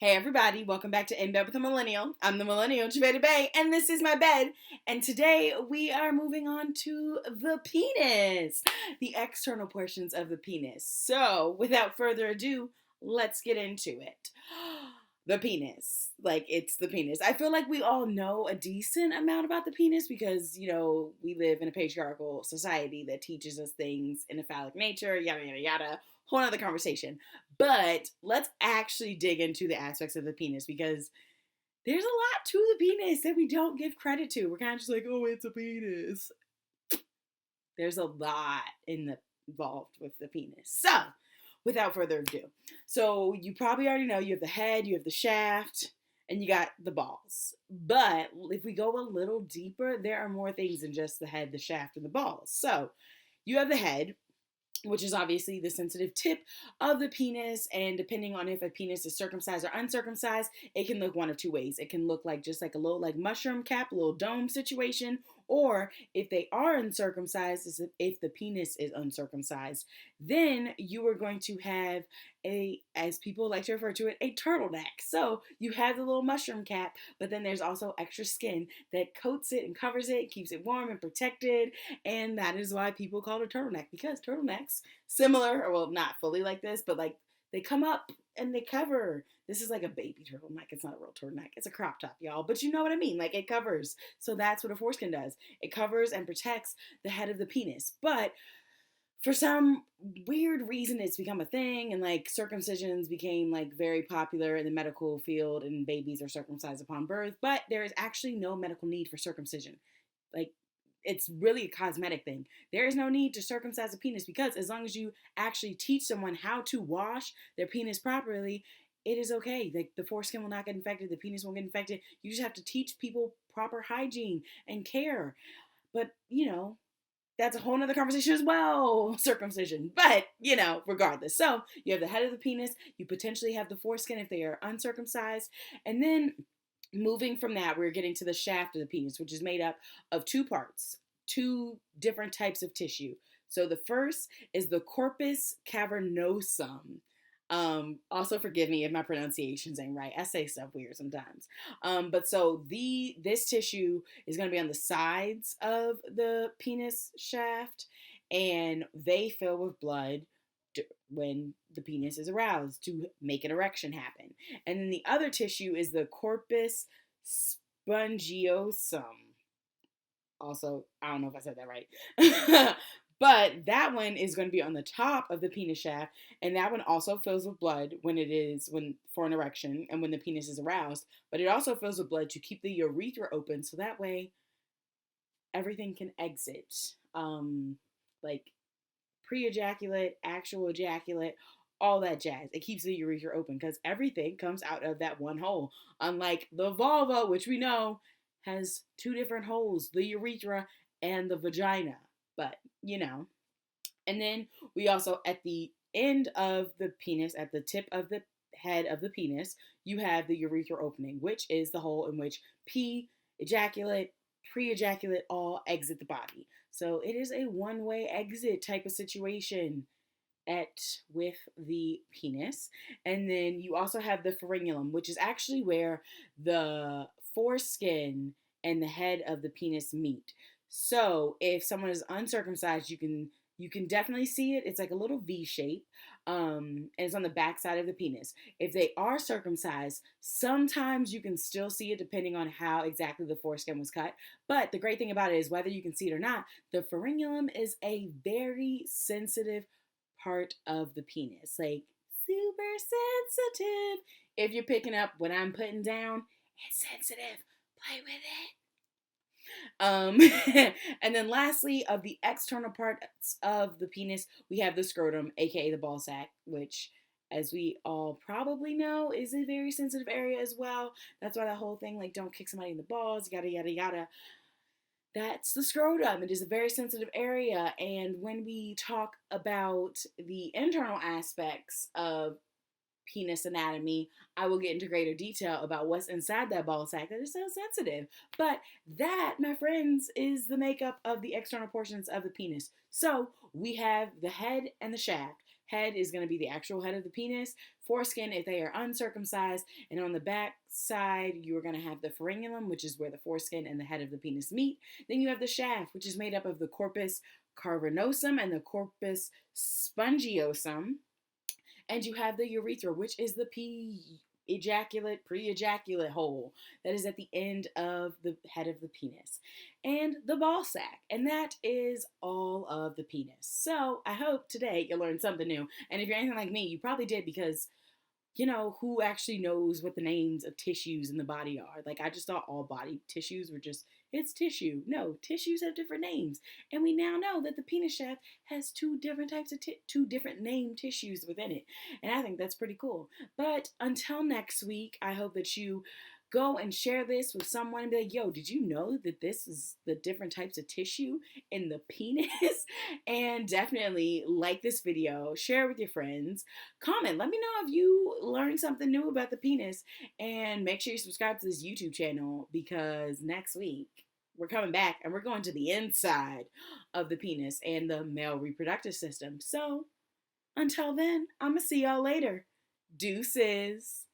Hey everybody, welcome back to In Bed with a Millennial. I'm the Millennial, Javeda Bay, and this is my bed. And today we are moving on to the penis, the external portions of the penis. So, without further ado, let's get into it. The penis. Like, it's the penis. I feel like we all know a decent amount about the penis because, we live in a patriarchal society that teaches us things in a phallic nature, yada, yada, yada. Whole other conversation. But let's actually dig into the aspects of the penis because there's a lot to the penis that we don't give credit to. We're kind of just like, oh, it's a penis. There's a lot involved with the penis. So, without further ado, so you probably already know you have the head, you have the shaft, and you got the balls. But if we go a little deeper, there are more things than just the head, the shaft, and the balls. So, you have the head, which is obviously the sensitive tip of the penis, and depending on if a penis is circumcised or uncircumcised, it can look one of two ways. It can look like just like a little like mushroom cap, a little dome situation, or if they are uncircumcised, if the penis is uncircumcised, then you are going to have as people like to refer to it, a turtleneck. So you have the little mushroom cap, but then there's also extra skin that coats it and covers it, keeps it warm and protected, and that is why people call it a turtleneck, because turtlenecks, similar, or well, not fully like this, but like they come up and they cover. This is like a baby turtleneck. It's not a real turtleneck. It's a crop top, y'all. But you know what I mean. Like, it covers. So that's what a foreskin does. It covers and protects the head of the penis. But for some weird reason, it's become a thing, and like circumcisions became like very popular in the medical field, and babies are circumcised upon birth. But there is actually no medical need for circumcision. Like, it's really a cosmetic thing. There is no need to circumcise a penis because as long as you actually teach someone how to wash their penis properly, it is okay. Like, the foreskin will not get infected, the penis won't get infected. You just have to teach people proper hygiene and care. But, that's a whole nother conversation as well, circumcision. But, regardless. So, you have the head of the penis, you potentially have the foreskin if they are uncircumcised, and then moving from that, we're getting to the shaft of the penis, which is made up of two parts, two different types of tissue. So the first is the Corpus Cavernosum. Also forgive me if my pronunciations ain't right. I say stuff weird sometimes. But so this tissue is going to be on the sides of the penis shaft, and they fill with blood when the penis is aroused to make an erection happen. And then the other tissue is the Corpus Spongiosum. Also, I don't know if I said that right. But that one is going to be on the top of the penis shaft, and that one also fills with blood when for an erection and when the penis is aroused. But it also fills with blood to keep the urethra open, so that way everything can exit. Like pre-ejaculate, actual ejaculate, all that jazz. It keeps the urethra open because everything comes out of that one hole. Unlike the vulva, which we know has two different holes, the urethra and the vagina. But, And then we also, at the end of the penis, at the tip of the head of the penis, you have the urethra opening, which is the hole in which pee, ejaculate, pre-ejaculate all exit the body. So it is a one-way exit type of situation with the penis. And then you also have the frenulum, which is actually where the foreskin and the head of the penis meet. So if someone is uncircumcised, you can definitely see it. It's like a little V shape, and it's on the back side of the penis. If they are circumcised, sometimes you can still see it depending on how exactly the foreskin was cut. But the great thing about it is, whether you can see it or not, the frenulum is a very sensitive part of the penis. Like, super sensitive. If you're picking up what I'm putting down, it's sensitive. Play with it. And then lastly, of the external parts of the penis, we have the scrotum, aka the ball sack, which, as we all probably know, is a very sensitive area as well. That's why that whole thing, like, don't kick somebody in the balls, yada, yada, yada. That's the scrotum. It is a very sensitive area. And when we talk about the internal aspects of penis anatomy, I will get into greater detail about what's inside that ball sack that is so sensitive. But that, my friends, is the makeup of the external portions of the penis. So we have the head and the shaft. head is going to be the actual head of the penis, foreskin if they are uncircumcised, and on the back side you are going to have the frenulum, which is where the foreskin and the head of the penis meet. Then you have the shaft, which is made up of the Corpus Cavernosum and the Corpus Spongiosum. And you have the urethra, which is the pre-ejaculate hole that is at the end of the head of the penis. And the ball sack. And that is all of the penis. So I hope today you learned something new. And if you're anything like me, you probably did, because who actually knows what the names of tissues in the body are? Like, I just thought all body tissues were just, it's tissue. No, tissues have different names. And we now know that the penis shaft has two different types of, two different named tissues within it. And I think that's pretty cool. But until next week, I hope that you go and share this with someone and be like, yo, did you know that this is the different types of tissue in the penis? And definitely like this video, share it with your friends, comment, let me know if you learned something new about the penis, and make sure you subscribe to this YouTube channel, because next week we're coming back and we're going to the inside of the penis and the male reproductive system. So until then, I'm gonna see y'all later. Deuces.